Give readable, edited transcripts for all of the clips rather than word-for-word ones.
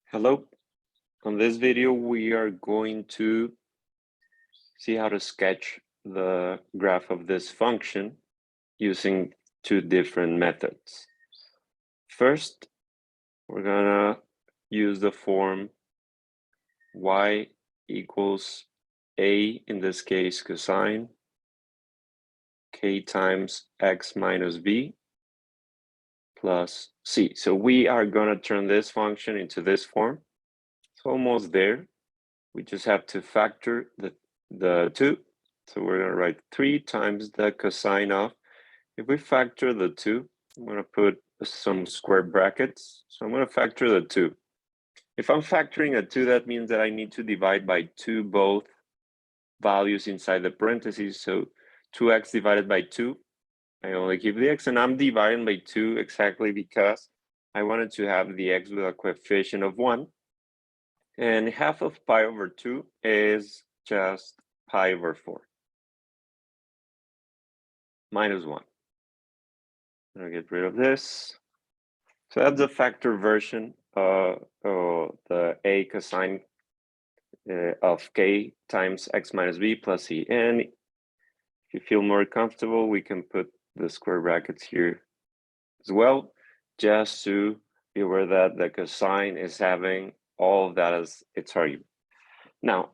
Hello. On this video, we are going to see how to sketch the graph of this function using two different methods. First, we're gonna use the form y equals a, in this case, cosine k times x minus b plus c. So we are gonna turn this function into this form. It's almost there. We just have to factor the two. So we're gonna write 3 times the cosine of, if we factor the 2, I'm gonna put some square brackets. So I'm gonna factor the 2. If I'm factoring a 2, that means that I need to divide by 2 both values inside the parentheses. So 2x divided by 2, I only keep the x, and I'm dividing by 2 exactly because I wanted to have the x with a coefficient of 1. And half of pi over 2 is just pi over 4 minus 1. I'm gonna get rid of this. So that's the factor version of the a cosine of k times x minus b plus c. And if you feel more comfortable, we can put the square brackets here as well, just to be aware that the cosine is having all of that as its argument. Now,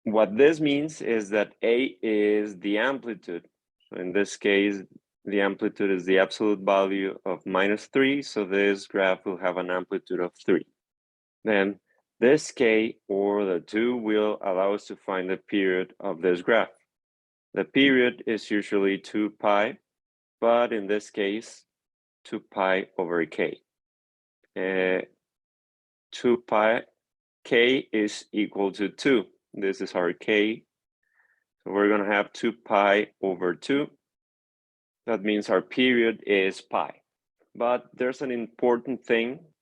what this means is that a is the amplitude. So in this case, the amplitude is the absolute value of -3, so this graph will have an amplitude of 3. Then this k, or the 2, will allow us to find the period of this graph. The period is usually 2 pi, but in this case, 2 pi over k. 2 pi, k is equal to 2. This is our k. So we're going to have 2 pi over 2. That means our period is pi. But there's an important thing,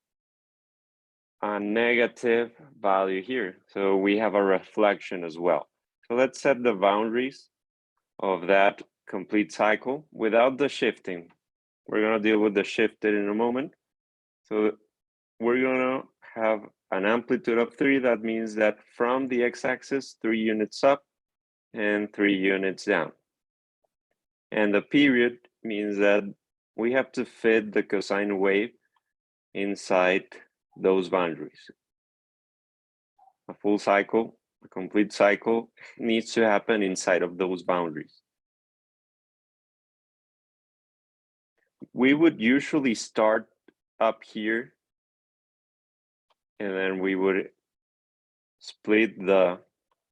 a negative value here. So we have a reflection as well. So let's set the boundaries of that complete cycle without the shifting. We're going to deal with the shifted in a moment. So we're going to have an amplitude of 3. That means that from the x-axis, 3 units up and 3 units down. And the period means that we have to fit the cosine wave inside those boundaries. A full cycle, a complete cycle, needs to happen inside of those boundaries. We would usually start up here, and then we would split the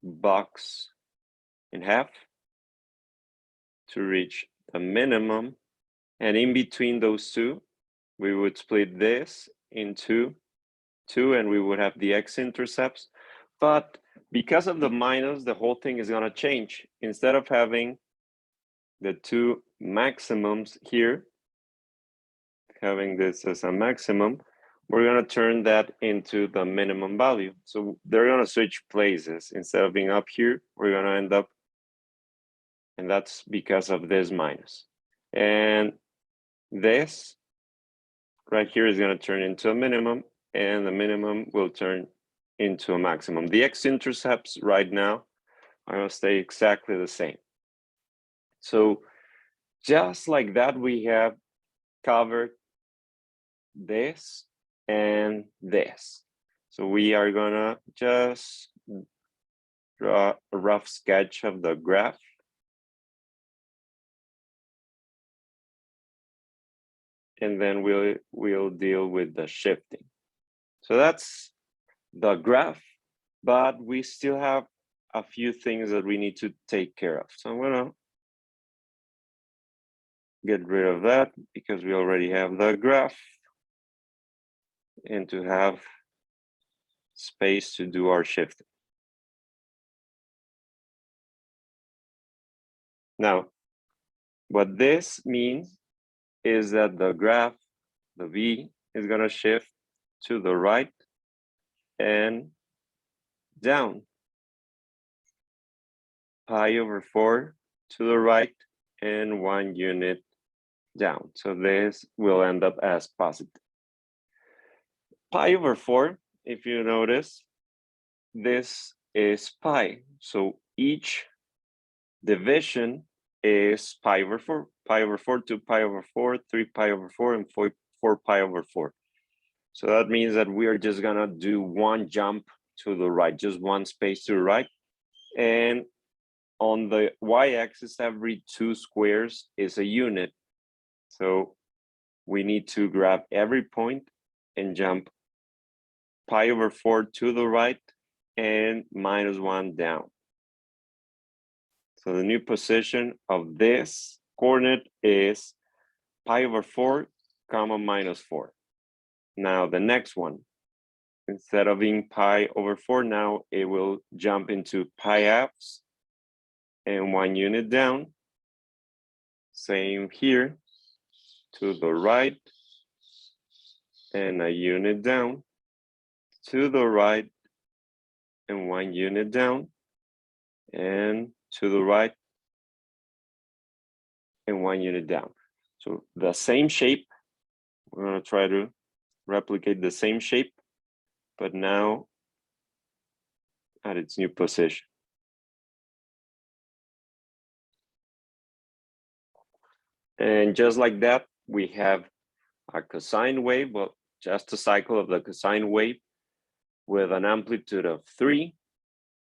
box in half to reach the minimum. And in between those two, we would split this into 2, and we would have the x-intercepts. But because of the minus, the whole thing is going to change. Instead of having the 2 maximums here, having this as a maximum, we're going to turn that into the minimum value. So they're going to switch places. Instead of being up here, we're going to end up, and that's because of this minus. And this right here is going to turn into a minimum, and the minimum will turn into a maximum. The x-intercepts right now are going to stay exactly the same. So just like that, we have covered this and this. So we are going to just draw a rough sketch of the graph. And then we'll deal with the shifting. So that's the graph, but we still have a few things that we need to take care of. So I'm gonna get rid of that because we already have the graph, and to have space to do our shifting. Now, what this means is that the graph, the V, is gonna shift to the right and down. Pi over 4 to the right and 1 unit down. So this will end up as positive. pi over 4, if you notice, this is pi. So each division is pi over 4. Pi over 4, 2 pi over 4, 3 pi over 4, and 4 pi over 4. So that means that we are just gonna do one jump to the right, just one space to the right. And on the y-axis, every 2 squares is a unit. So we need to grab every point and jump pi over 4 to the right and -1 down. So the new position of this coordinate is pi over 4, comma -4. Now the next one, instead of being pi over 4, now it will jump into pi halves and 1 unit down. Same here, to the right and a unit down, to the right and 1 unit down, and to the right and 1 unit down. So the same shape, we're gonna try to replicate the same shape, but now at its new position. And just like that, we have a cosine wave, well, just a cycle of the cosine wave with an amplitude of 3,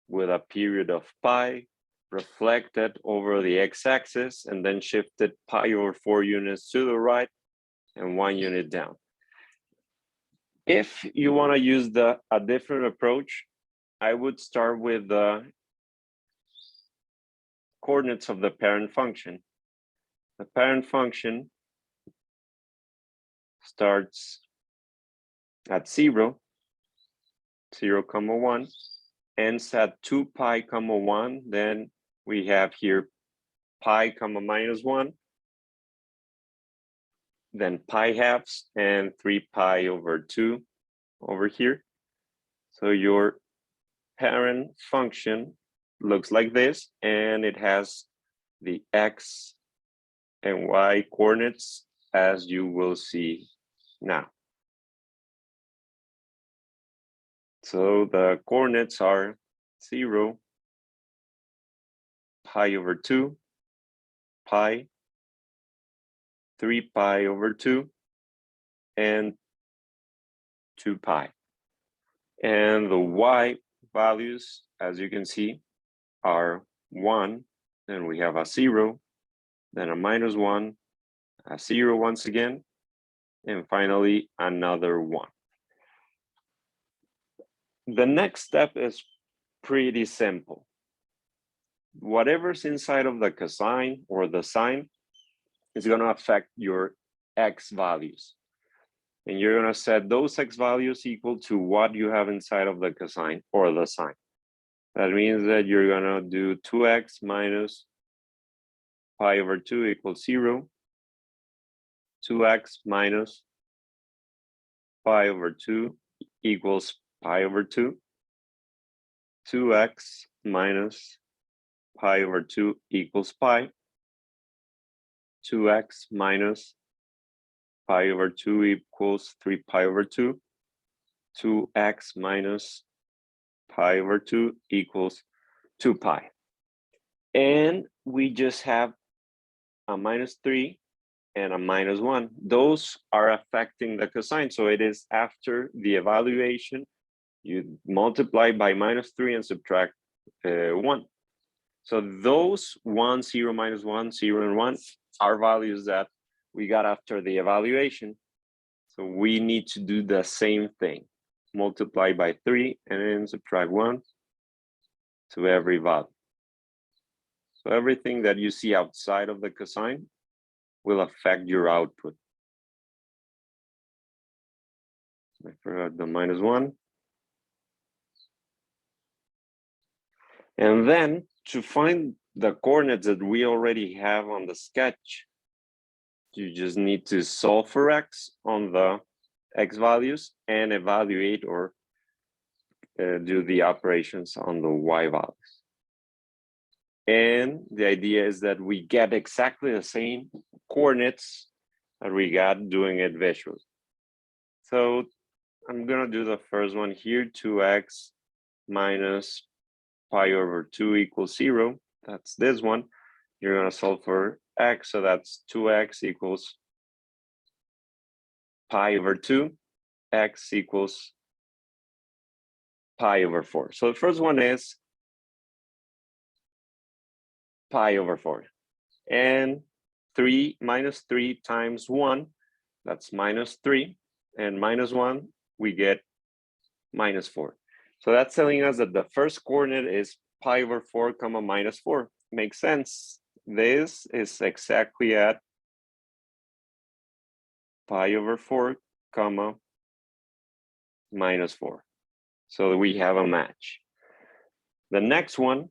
with a period of pi, reflected over the x-axis, and then shifted pi over 4 units to the right and 1 unit down. If you want to use a different approach, I would start with the coordinates of the parent function. The parent function starts at 0, 0, 1, ends at 2 pi, 1, then we have here pi, -1, then pi halves, and 3 pi over 2 over here. So your parent function looks like this, and it has the x and y coordinates as you will see now. So the coordinates are 0, pi over 2, pi, 3 pi over 2, and 2 pi. And the y values, as you can see, are 1, then we have a 0, then a -1, a 0 once again, and finally another 1. The next step is pretty simple. Whatever's inside of the cosine or the sine is going to affect your x values. And you're going to set those x values equal to what you have inside of the cosine or the sine. That means that you're going to do 2x minus pi over 2 equals 0, 2x minus pi over 2 equals pi over 2, 2x minus pi over 2 equals pi, 2x minus pi over 2 equals 3 pi over 2, 2x minus pi over 2 equals 2 pi. And we just have a -3 and a -1. Those are affecting the cosine. So it is after the evaluation, you multiply by -3 and subtract 1. So those 1, 0, -1, 0, and 1 are values that we got after the evaluation. So we need to do the same thing. Multiply by 3 and then subtract 1 to every value. So everything that you see outside of the cosine will affect your output. I forgot the -1. And then to find the coordinates that we already have on the sketch, you just need to solve for x on the x values and evaluate or do the operations on the y values. And the idea is that we get exactly the same coordinates that we got doing it visually. So I'm gonna do the first one here, 2x minus pi over 2 equals 0. That's this one. You're gonna solve for x, so that's 2x equals pi over 2, x equals pi over 4. So the first one is pi over 4. And 3 minus 3 times 1, that's minus 3. And minus 1, we get minus 4. So that's telling us that the first coordinate is pi over 4 comma minus 4. Makes sense. This is exactly at pi over 4 comma minus 4. So we have a match. The next one,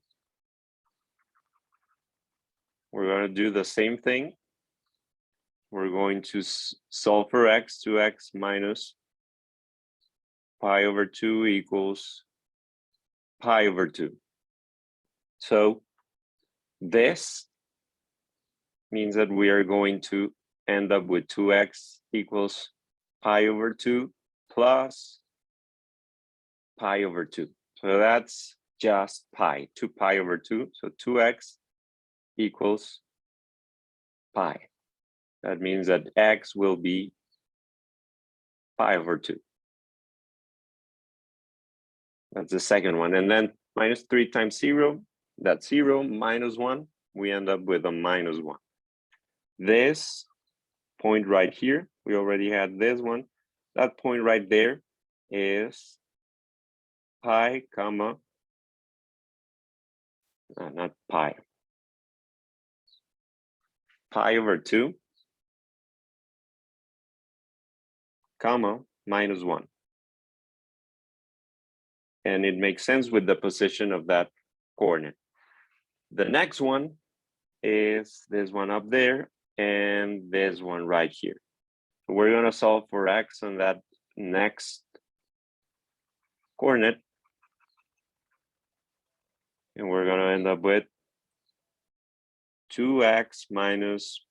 we're going to do the same thing. We're going to solve for x, 2x minus pi over 2 equals pi over 2. So this means that we are going to end up with 2x equals pi over 2 plus pi over 2. So that's just pi, 2 pi over 2. So 2x equals pi. That means that x will be pi over 2. That's the second one. And then minus 3 times 0, that's 0, minus 1, we end up with a minus 1. This point right here, we already had this one. That point right there is pi comma, not pi, pi over 2 comma minus 1. And it makes sense with the position of that coordinate. The next one is this one up there and this one right here. So we're going to solve for x on that next coordinate. And we're going to end up with 2x minus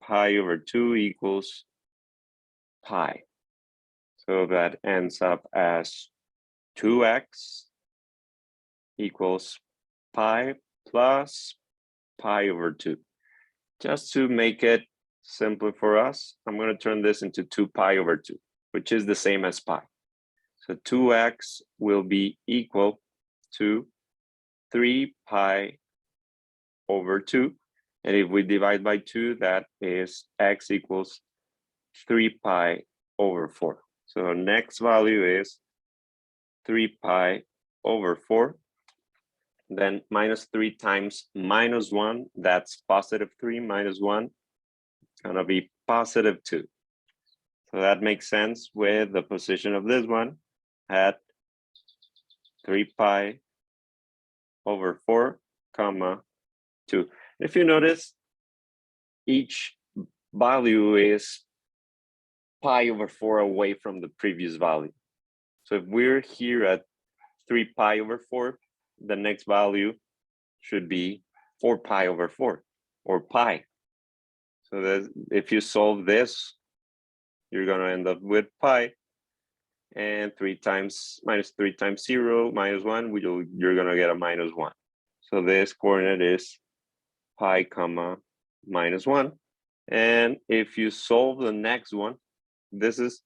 pi over 2 equals pi. So that ends up as 2x equals pi plus pi over 2. Just to make it simpler for us, I'm going to turn this into 2 pi over 2, which is the same as pi. So 2x will be equal to 3 pi over 2. And if we divide by 2, that is x equals 3 pi over 4. So our next value is 3 pi over 4. Then minus 3 times minus 1, that's positive 3 minus 1, gonna be positive 2. So that makes sense with the position of this one at 3 pi over 4 comma 2. If you notice, each value is pi over 4 away from the previous value. So if we're here at 3 pi over 4, the next value should be 4 pi over 4 or pi. So that if you solve this, you're going to end up with pi. And 3 times minus 3 times 0 minus 1, you're going to get a minus 1. So this coordinate is pi comma minus 1. And if you solve the next one, this is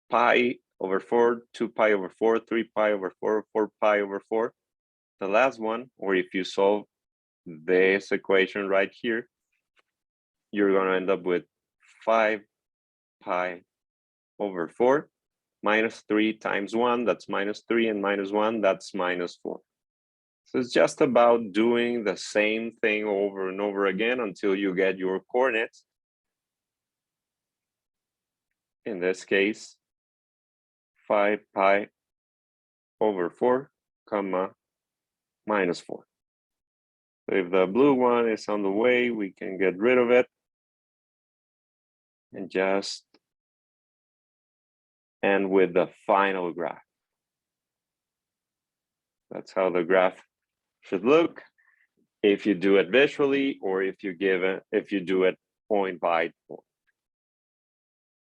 pi over 4, 2 pi over 4, 3 pi over 4, 4 pi over 4. The last one, or if you solve this equation right here, you're going to end up with 5 pi over 4 minus 3 times 1, that's minus 3, and minus 1, that's minus 4. So it's just about doing the same thing over and over again until you get your coordinates. In this case, 5 pi over 4 comma minus 4. So if the blue one is on the way, we can get rid of it and just end with the final graph. That's how the graph should look if you do it visually, or if you do it point by point.